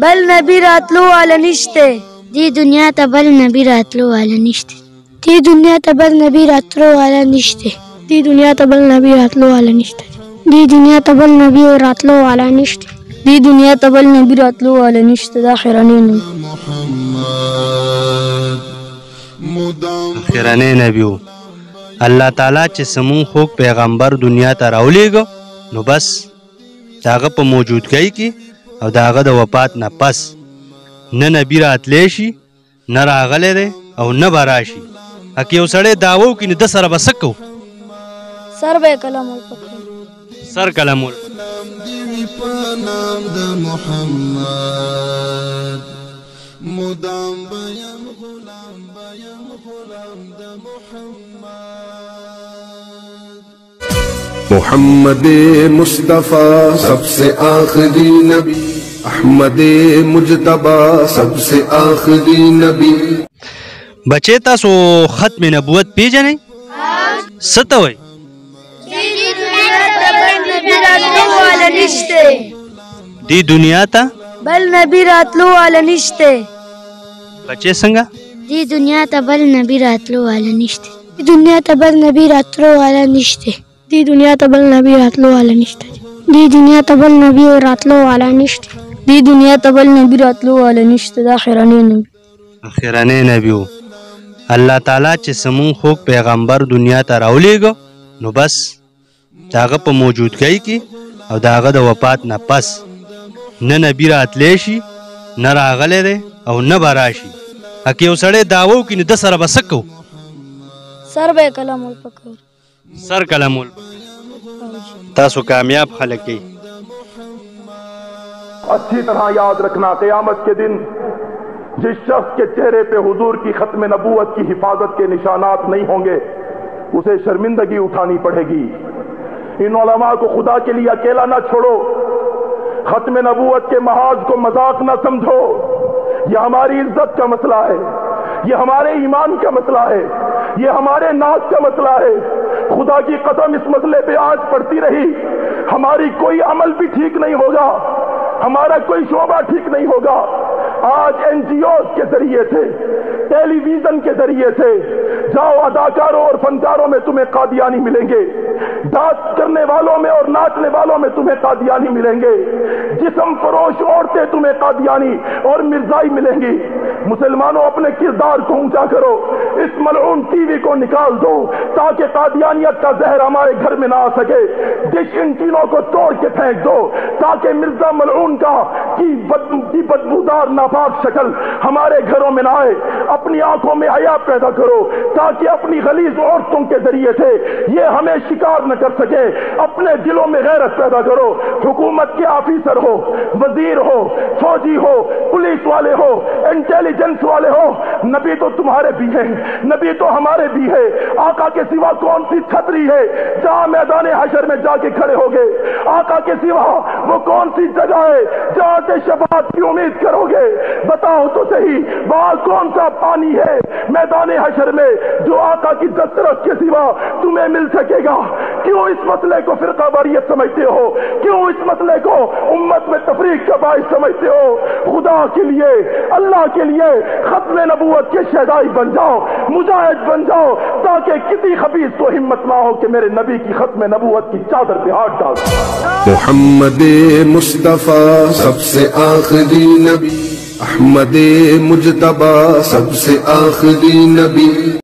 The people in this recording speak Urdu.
بل نبی راتلو والا نشته دی دنیا ته بل نبی راتلو والا نشته. دی دنیا ته بل نبی راتلو والا نشته دی دنیا ته بل نبی راتلو والا نشته دی دنیا ته بل نبی راتلو والا نشته دی دنیا ته بل نبی راتلو والا نشته دا خیرانه خیرانه نبی و الله تعالی چې سمون خوږ پیغمبر دنیا ته راولېږه نو بس داغه په موجودګۍ کې او داغه د وفات نه پس نه نبی راتلی شي نه راغلی دی او نه به راشي. که یو سړی دعوه وکړي نو ده سره به څه کوو؟ سر به کلم ورپکړو سر کلم محمد مصطفیٰ سب سے آخری نبی، احمد مجتبی سب سے آخری نبی. بچے تاسو ختم نبوت پیژنئ؟ څه ته وایي؟ دی دنیا ته بل نبی راتلو والا نشته. بچے څنګه؟ دی دنیا ته بل نبی راتلو والا نشته. دی دنیا ته بل نبی راتلو والا نشته دی دنیا ته بل نبی راتلو والا نشته دی دنیا ته بل نبی راتلو والا نشته دی دنیا ته بل نبی راتلو والا نشته دا خیرانه نبی نبی و الله تعالی چې سمون خوږ پیغمبر دنیا ته راولېږه نو بس داغه په موجودګۍ کې او داغه د وفات نه پس نه نبی راتلی شي نه راغلی دی او نه به راشي. که یو سړی دعوه وکړي نو ده سره به څه کوو؟ سر به کلم ورپکړو سر کلم تاسو کامیاب خلق کی. اچھی طرح یاد رکھنا قیامت کے دن جس شخص کے چہرے پہ حضور کی ختم نبوت کی حفاظت کے نشانات نہیں ہوں گے اسے شرمندگی اٹھانی پڑے گی. ان علماء کو خدا کے لیے اکیلا نہ چھوڑو، ختم نبوت کے محاذ کو مذاق نہ سمجھو. یہ ہماری عزت کا مسئلہ ہے، یہ ہمارے ایمان کا مسئلہ ہے، یہ ہمارے ناز کا مسئلہ ہے. خدا کی قسم اس مسئلے پہ آج پڑتی رہی ہماری کوئی عمل بھی ٹھیک نہیں ہوگا، ہمارا کوئی شعبہ ٹھیک نہیں ہوگا. آج NGOs کے ذریعے سے، ٹیلی ویژن کے ذریعے سے جاؤ، اداکاروں اور فنکاروں میں تمہیں قادیانی ملیں گے، ڈانس کرنے والوں میں اور ناچنے والوں میں تمہیں قادیانی ملیں گے، جسم فروش عورتیں تمہیں قادیانی اور مرزائی ملیں گی. مسلمانوں اپنے کردار کو اونچا کرو، اس ملعون ٹی وی کو نکال دو تاکہ قادیانیت کا زہر ہمارے گھر میں نہ آ سکے. ڈش انٹینوں کو توڑ کے پھینک دو تاکہ مرزا ملعون کی بدبودار ناپاک شکل ہمارے گھروں میں نہ آئے. اپنی آنکھوں میں حیا پیدا کرو تاکہ اپنی غلیظ عورتوں کے ذریعے سے یہ ہمیں شکار نہ کر سکے. اپنے دلوں میں غیرت پیدا کرو. حکومت کے آفیسر ہو، وزیر ہو، فوجی ہو، پولیس والے ہو، انٹیلیجنس والے ہو، نبی تو تمہارے بھی ہیں، نبی تو ہمارے بھی ہے. آقا کے سوا کون سی چھتری ہے جہاں میدان حشر میں جا کے کھڑے ہوگے؟ آقا کے سوا وہ کون سی جگہ ہے جہاں سے شفاعت کی امید کرو گے؟ بتاؤ تو صحیح، وہاں کون سا پانی ہے میدان حشر میں جو آقا کی دسترس کے سوا تمہیں مل سکے گا؟ کیوں اس مسئلے کو فرقہ واریت سمجھتے ہو؟ کیوں اس مسئلے کو امت میں تفریق کا باعث سمجھتے ہو؟ خدا کے لیے، اللہ کے لیے ختم نبوت کے شہدائی بن جاؤ، مجاہد بن جاؤ، تاکہ کسی خبیث کو ہمت نہ ہو کہ میرے نبی کی ختم نبوت کی چادر پہ ہاتھ ڈال. محمد مصطفیٰ سب سے آخری نبی، احمد مجتبی سب سے آخری نبی.